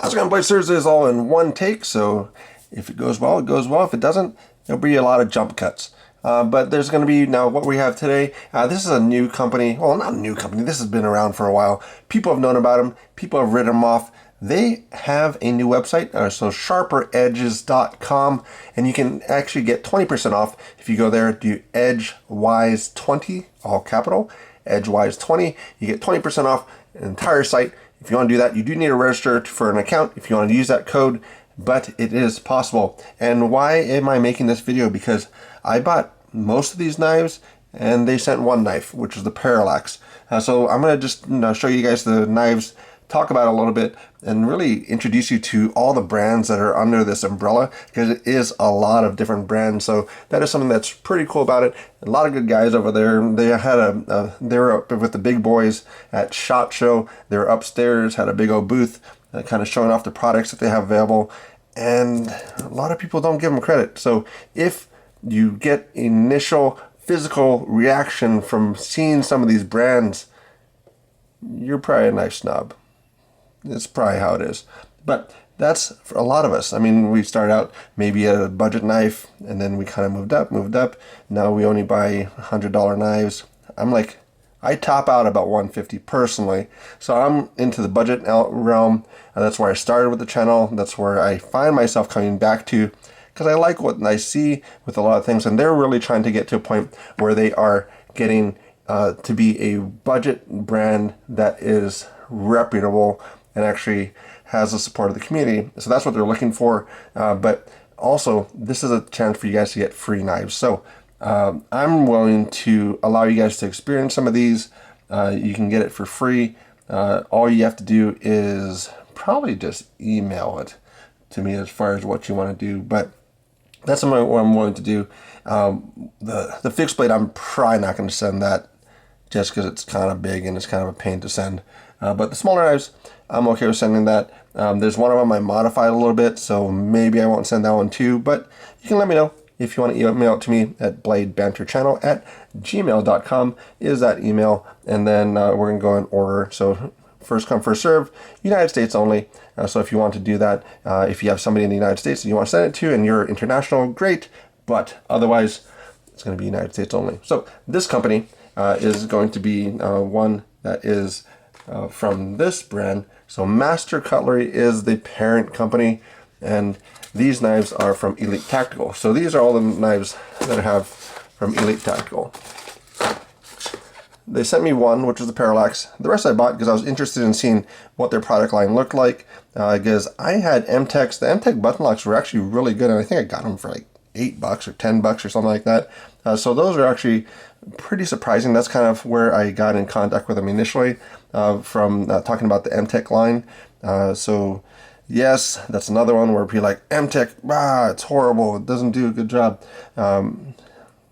How's it going, Blazers? Is all in one take, so if it goes well, it goes well. If it doesn't, there'll be a lot of jump cuts. But there's going to be, now what we have today, this is a new company. Well, not a new company. This has been around for a while. People have known about them. People have written them off. They have a new website, so sharperedges.com, and you can actually get 20% off if you go there, do EdgeWise20, all capital, EdgeWise20. You get 20% off the entire site. If you want to do that, you do need to register for an account if you want to use that code, but it is possible. And why am I making this video? Because I bought most of these knives and they sent one knife, which is the Parallax. So I'm going to just show you guys the knives, talk about it a little bit, and really introduce you to all the brands that are under this umbrella, because it is a lot of different brands. So that is something that's pretty cool about it. A lot of good guys over there. They had they were up with the big boys at SHOT Show. They were upstairs, had a big old booth, kind of showing off the products that they have available. And a lot of people don't give them credit. So if you get initial physical reaction from seeing some of these brands, you're probably a knife snob. It's probably how it is. But that's for a lot of us. I mean, we started out maybe at a budget knife, and then we kind of moved up. Now we only buy $100 knives. I top out about $150 personally. So I'm into the budget realm. And that's where I started with the channel. That's where I find myself coming back to, because I like what I see with a lot of things. And they're really trying to get to a point where they are getting to be a budget brand that is reputable and actually has the support of the community. So that's what they're looking for. But also, this is a chance for you guys to get free knives. So I'm willing to allow you guys to experience some of these. You can get it for free. All you have to do is probably just email it to me as far as what you want to do. But that's what I'm willing to do. The fixed blade, I'm probably not going to send that, just because it's kind of big and it's kind of a pain to send. But the smaller knives, I'm okay with sending that. There's one of them I modified a little bit, so maybe I won't send that one too. But you can let me know if you want to email it to me at bladebanterchannel@gmail.com is that email. And then we're going to go in order. So first come, first serve, United States only. So if you want to do that, if you have somebody in the United States that you want to send it to and you're international, great. But otherwise, it's going to be United States only. So this company is going to be one that is from this brand. So Master Cutlery is the parent company, and these knives are from Elite Tactical. So these are all the knives that I have from Elite Tactical. They sent me one, which was the Parallax. The rest I bought because I was interested in seeing what their product line looked like, because I had MTechs. The MTech button locks were actually really good, and I think I got them for like $8 or $10 or something like that. So those are actually pretty surprising. That's kind of where I got in contact with them initially, from talking about the MTech line. So yes, that's another one where people are like, MTech, it's horrible, it doesn't do a good job.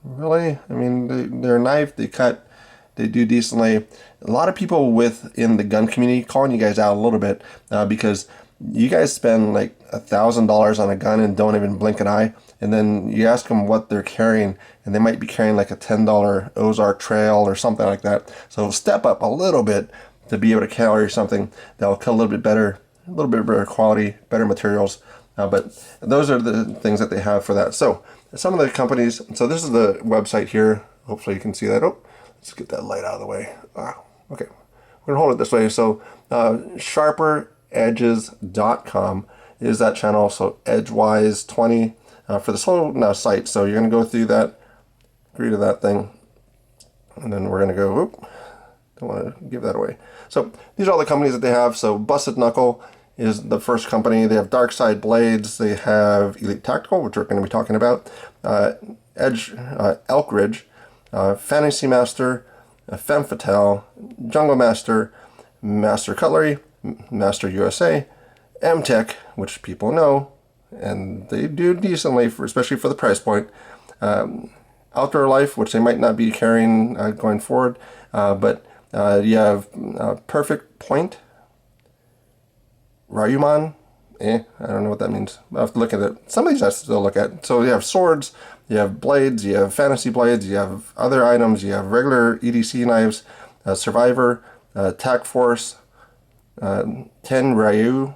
Really? I mean, they're a knife, they cut, they do decently. A lot of people within the gun community calling you guys out a little bit, because you guys spend like $1,000 on a gun and don't even blink an eye, and then you ask them what they're carrying, and they might be carrying like a $10 Ozark Trail or something like that. So step up a little bit to be able to carry something that will cut a little bit better quality, better materials. But those are the things that they have for that. So some of the companies, so this is the website here. Hopefully you can see that. Oh, let's get that light out of the way. Okay, we're gonna hold it this way. So sharperedges.com is that channel. So EdgeWise20 for this whole site. So you're gonna go through that, agree to that thing, and then we're gonna go, don't want to give that away. So these are all the companies that they have. So Busted Knuckle is the first company. They have Dark Side Blades. They have Elite Tactical, which we're going to be talking about. Elk Ridge, Fantasy Master, Femme Fatale, Jungle Master, Master Cutlery, Master USA, MTech, which people know, and they do decently, especially for the price point. Outdoor Life, which they might not be carrying going forward, but you have Perfect Point, Ryumon, I don't know what that means. I'll have to look at it. Some of these I still look at. So you have swords, you have blades, you have fantasy blades, you have other items, you have regular EDC knives, Survivor, Tac-Force, Ten Ryu,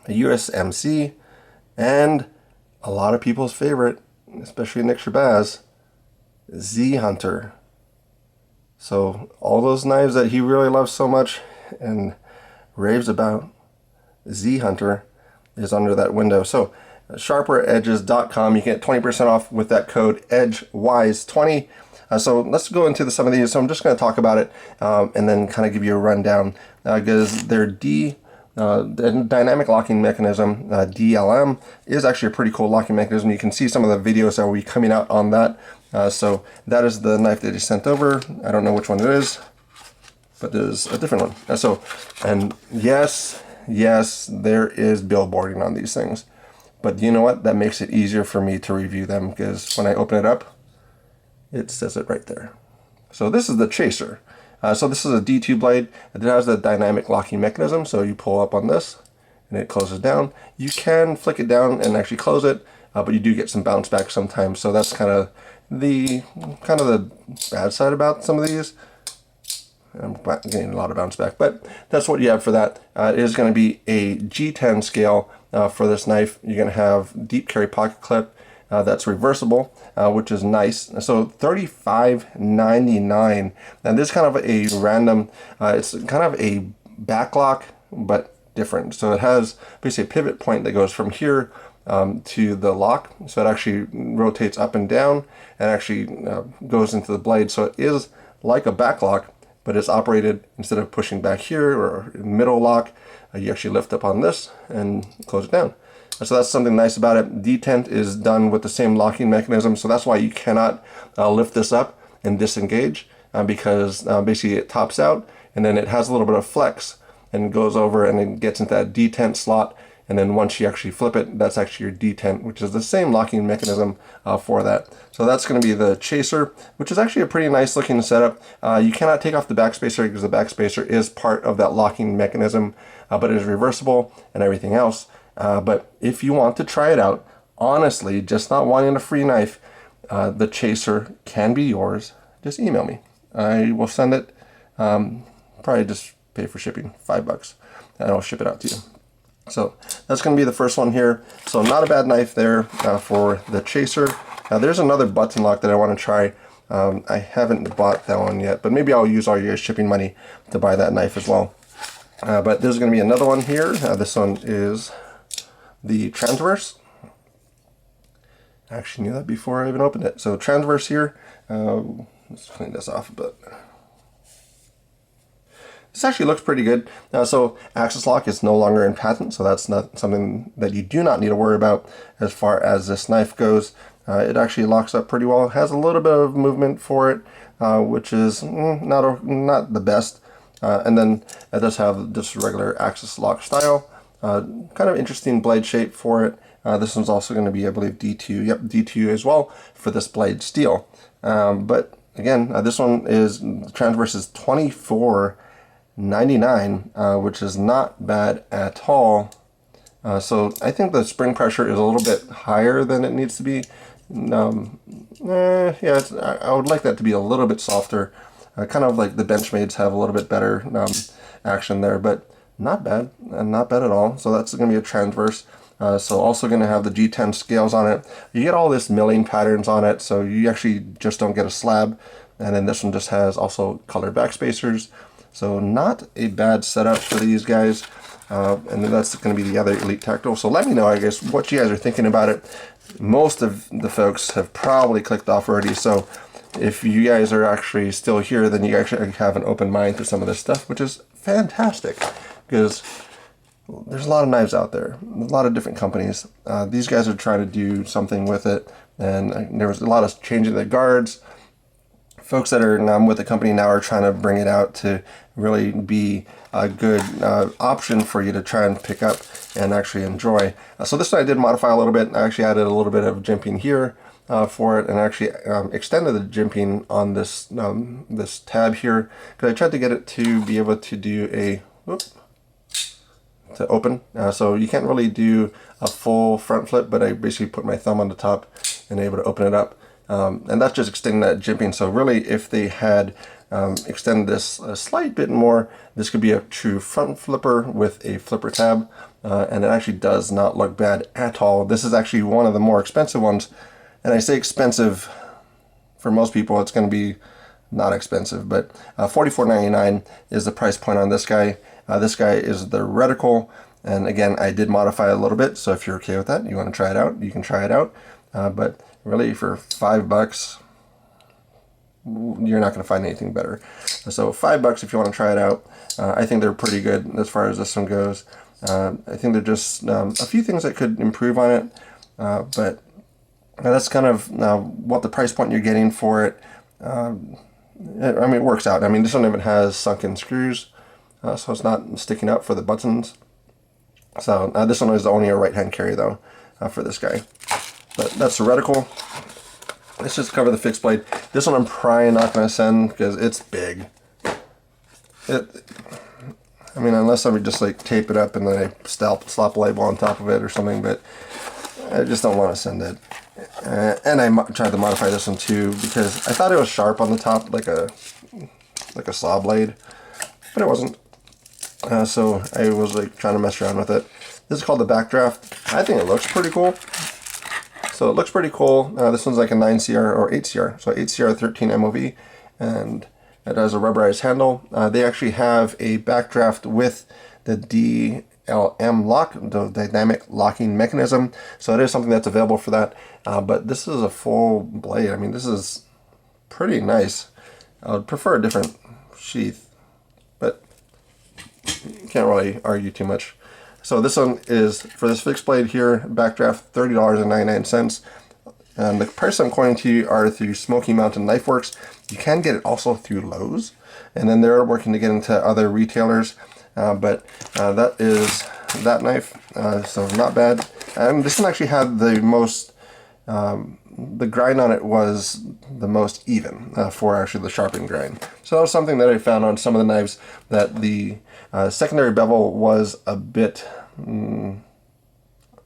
a USMC, and a lot of people's favorite, especially Nick Shabazz, Z Hunter. So all those knives that he really loves so much and raves about, Z Hunter is under that window. So sharperedges.com, you can get 20% off with that code EDGEWISE20. So let's go into some of these. So I'm just going to talk about it and then kind of give you a rundown because their the dynamic locking mechanism, DLM, is actually a pretty cool locking mechanism. You can see some of the videos that will be coming out on that. So that is the knife that he sent over. I don't know which one it is, but there's a different one. And yes, there is billboarding on these things. But you know what? That makes it easier for me to review them because when I open it up, it says it right there. So this is the Chaser. So this is a D2 blade. It has the dynamic locking mechanism. So you pull up on this and it closes down. You can flick it down and actually close it, but you do get some bounce back sometimes. So that's kind of the bad side about some of these. I'm getting a lot of bounce back, but that's what you have for that. It is going to be a G10 scale for this knife. You're going to have deep carry pocket clip that's reversible, which is nice. So $35.99. Now this is kind of a random, it's kind of a backlock, but different. So it has basically a pivot point that goes from here to the lock. So it actually rotates up and down and actually goes into the blade. So it is like a backlock, but it's operated instead of pushing back here or middle lock, you actually lift up on this and close it down. So that's something nice about it. Detent is done with the same locking mechanism, so that's why you cannot lift this up and disengage because basically it tops out and then it has a little bit of flex and goes over and it gets into that detent slot. And then once you actually flip it, that's actually your detent, which is the same locking mechanism for that. So that's going to be the Chaser, which is actually a pretty nice looking setup. You cannot take off the backspacer because the backspacer is part of that locking mechanism, but it is reversible and everything else. But if you want to try it out, honestly, just not wanting a free knife, the Chaser can be yours. Just email me. I will send it. Probably just pay for shipping, $5, and I'll ship it out to you. So that's going to be the first one here. So not a bad knife there for the Chaser. Now there's another button lock that I want to try. I haven't bought that one yet, but maybe I'll use all your shipping money to buy that knife as well. But there's going to be another one here. This one is the Transverse. I actually knew that before I even opened it. So Transverse here. Let's clean this off a bit. This actually looks pretty good. So axis lock is no longer in patent, so that's not something that you do not need to worry about as far as this knife goes. It actually locks up pretty well. It has a little bit of movement for it, which is not the best. And then it does have this regular axis lock style. Kind of interesting blade shape for it. This one's also going to be, I believe, D2. Yep, D2 as well for this blade steel. But again, this one is, the Transverse is $24.99, which is not bad at all. So I think the spring pressure is a little bit higher than it needs to be. Yeah, I would like that to be a little bit softer. Kind of like the Benchmades have a little bit better action there, but not bad, not bad at all. So that's going to be a Transverse. So also going to have the G10 scales on it. You get all this milling patterns on it, so you actually just don't get a slab. And then this one just has also colored backspacers. So not a bad setup for these guys. And then that's going to be the other Elite Tactical. So let me know, I guess, what you guys are thinking about it. Most of the folks have probably clicked off already. So if you guys are actually still here, then you actually have an open mind to some of this stuff, which is fantastic. Because there's a lot of knives out there, a lot of different companies. These guys are trying to do something with it. And there was a lot of changing the guards. Folks that are with the company now are trying to bring it out to really be a good option for you to try and pick up and actually enjoy. So this one I did modify a little bit. I actually added a little bit of jimping here for it, and actually extended the jimping on this this tab here, because I tried to get it to be able to do a to open. So you can't really do a full front flip, but I basically put my thumb on the top and able to open it up And that's just extending that jimping. So really, if they had extended this a slight bit more, this could be a true front flipper with a flipper tab. And it actually does not look bad at all. This is actually one of the more expensive ones. And I say expensive, for most people it's going to be not expensive, but $44.99 is the price point on this guy. This guy is the Reticle, and again, I did modify it a little bit, so if you're okay with that, you want to try it out, you can try it out. But really, for $5, you're not going to find anything better. So $5 if you want to try it out. I think they're pretty good as far as this one goes. I think they're just a few things that could improve on it, but that's kind of what the price point you're getting for it. I mean, it works out. I mean, this one even has sunken screws, so it's not sticking out for the buttons. So this one is only a right-hand carry though for this guy. But that's the Reticle. Let's just cover the fixed blade. This one I'm probably not going to send because it's big. I mean, unless I would just like tape it up and then I slap a label on top of it or something, but I just don't want to send it. And I tried to modify this one too because I thought it was sharp on the top, like a saw blade, but it wasn't. So I was like trying to mess around with it. This is called the Backdraft. I think it looks pretty cool. So it looks pretty cool. This one's like a 9CR or 8CR, so 8CR 13 MOV, and it has a rubberized handle. They actually have a Backdraft with the DLM lock, the dynamic locking mechanism. So it is something that's available for that. But this is a full blade. I mean, this is pretty nice. I would prefer a different sheath, but you can't really argue too much. So this one is, for this fixed blade here, Backdraft, $30.99. And the price I'm quoting to you are through Smoky Mountain Knife Works. You can get it also through Lowe's, and then they're working to get into other retailers. But that is that knife, so not bad. And this one actually had the most, the grind on it was the most even for actually the sharpened grind. So that was something that I found on some of the knives, that the secondary bevel was a bit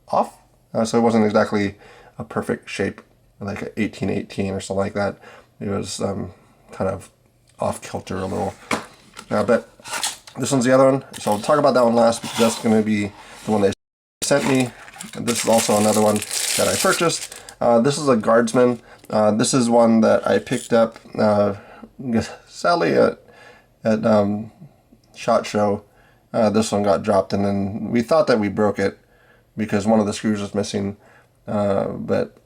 off. So it wasn't exactly a perfect shape, like an 1818 or something like that. It was kind of off kilter a little. But this one's the other one, so I'll talk about that one last because that's going to be the one they sent me. And this is also another one that I purchased. This is a Guardsman. This is one that I picked up sadly at SHOT Show. This one got dropped, and then we thought that we broke it because one of the screws was missing, but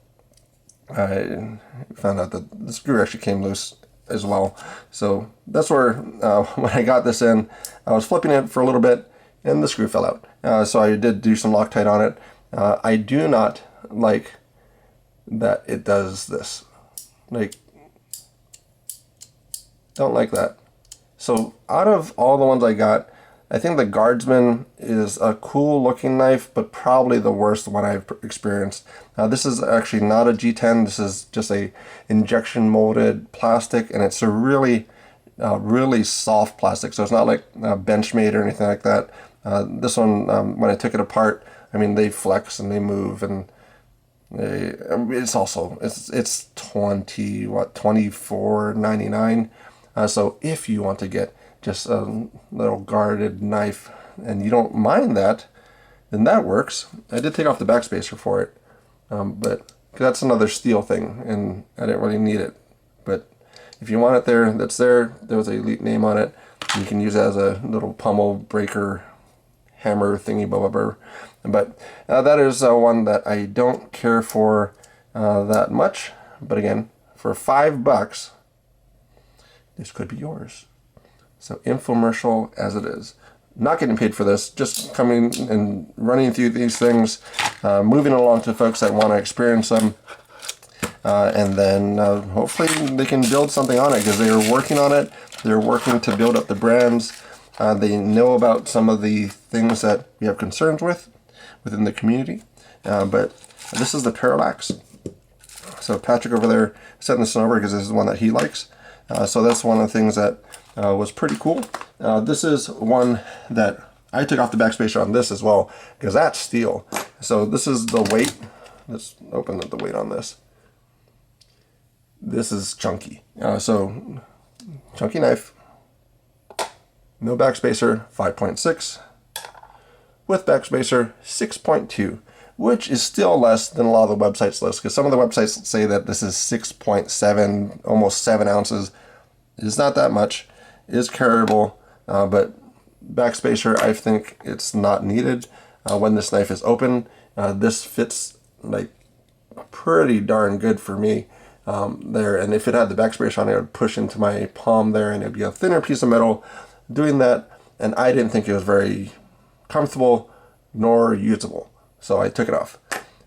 I found out that the screw actually came loose as well. So that's where when I got this in, I was flipping it for a little bit and the screw fell out. So I did do some Loctite on it. I do not like that it does this. Like, don't like that. So out of all the ones I got, I think the Guardsman is a cool looking knife, but probably the worst one I've experienced. This is actually not a G10. This is just a injection molded plastic, and it's a really, really soft plastic. So it's not like Benchmade or anything like that. This one, when I took it apart, I mean, they flex and they move, and it's also, it's $24.99. So if you want to get just a little guarded knife and you don't mind that, then that works. I did take off the backspacer for it, but that's another steel thing and I didn't really need it. But if you want it there, that's there. There was a Elite name on it. You can use it as a little pummel breaker hammer thingy bobber. But that is one that I don't care for that much. But again, for $5, this could be yours. So infomercial as it is. Not getting paid for this, just coming and running through these things, moving along to folks that want to experience them, and then hopefully they can build something on it because they are working on it. They're working to build up the brands. They know about some of the things that we have concerns with within the community. But this is the Parallax. So Patrick over there sent this one over because this is one that he likes. So that's one of the things that was pretty cool. This is one that I took off the backspacer on this as well because that's steel. So this is the weight. Let's open up the weight on this. this is chunky. So chunky knife, no backspacer, 5.6, with backspacer 6.2, which is still less than a lot of the websites list, because some of the websites say that this is 6.7, almost 7 ounces. It's not that much. It is carryable, but backspacer, I think it's not needed when this knife is open. This fits like pretty darn good for me there, and if it had the backspacer on it, would push into my palm there, and it'd be a thinner piece of metal doing that, and I didn't think it was very comfortable nor usable, so I took it off.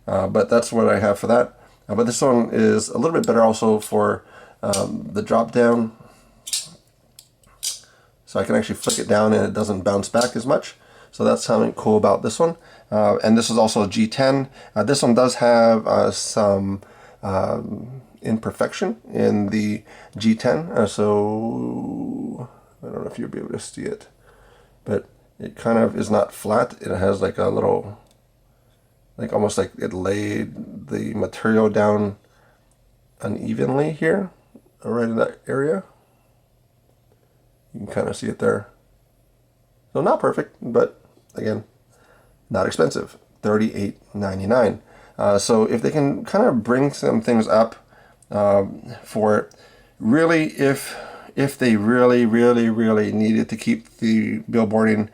But that's what I have for that. But this one is a little bit better also for the drop down, so I can actually flick it down and it doesn't bounce back as much. So that's something cool about this one. And this is also a G10. This one does have some imperfection in the G10. So I don't know if you'll be able to see it, but it kind of is not flat. It has like a little, like almost like it laid the material down unevenly here, right in that area. You can kind of see it there. So not perfect, but again, not expensive, $38.99. So if they can kind of bring some things up for it, really, if they really needed to keep the billboarding,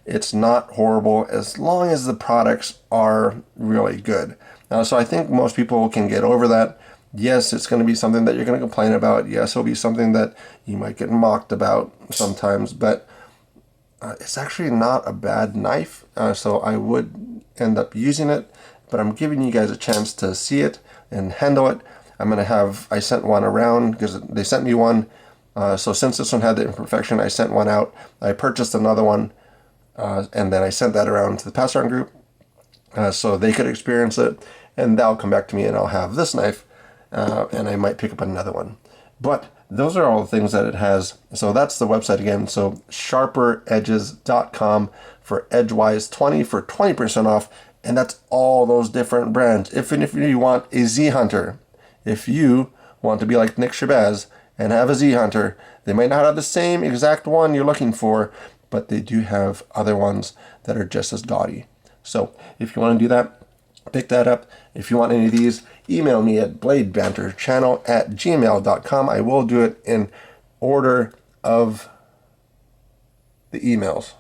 it's not horrible as long as the products are really good. So I think most people can get over that. Yes, it's going to be something that you're going to complain about. Yes, it'll be something that you might get mocked about sometimes, but it's actually not a bad knife, so I would end up using it, but I'm giving you guys a chance to see it and handle it. I sent one around because they sent me one, so since this one had the imperfection, I sent one out. I purchased another one, and then I sent that around to the pass around group, so they could experience it, and they'll come back to me and I'll have this knife, and I might pick up another one. But those are all the things that it has. So that's the website again. So sharperedges.com for Edgewise 20 for 20% off. And that's all those different brands. If you want a Z Hunter, if you want to be like Nick Shabazz and have a Z Hunter, they might not have the same exact one you're looking for, but they do have other ones that are just as gaudy. So if you want to do that, pick that up. If you want any of these, email me at bladebanterchannel@gmail.com. I will do it in order of the emails.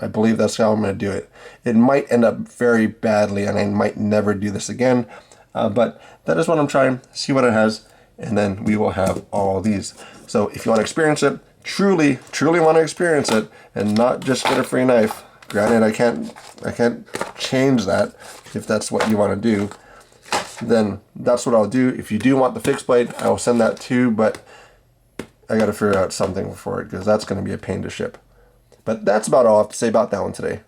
I believe that's how I'm going to do it. It might end up very badly, and I might never do this again. But that is what I'm trying. See what it has, and then we will have all these. So if you want to experience it, truly want to experience it, and not just get a free knife. Granted, I can't change that. If that's what you want to do, then that's what I'll do. If you do want the fixed blade, I will send that too, but I got to figure out something for it because that's going to be a pain to ship. But that's about all I have to say about that one today.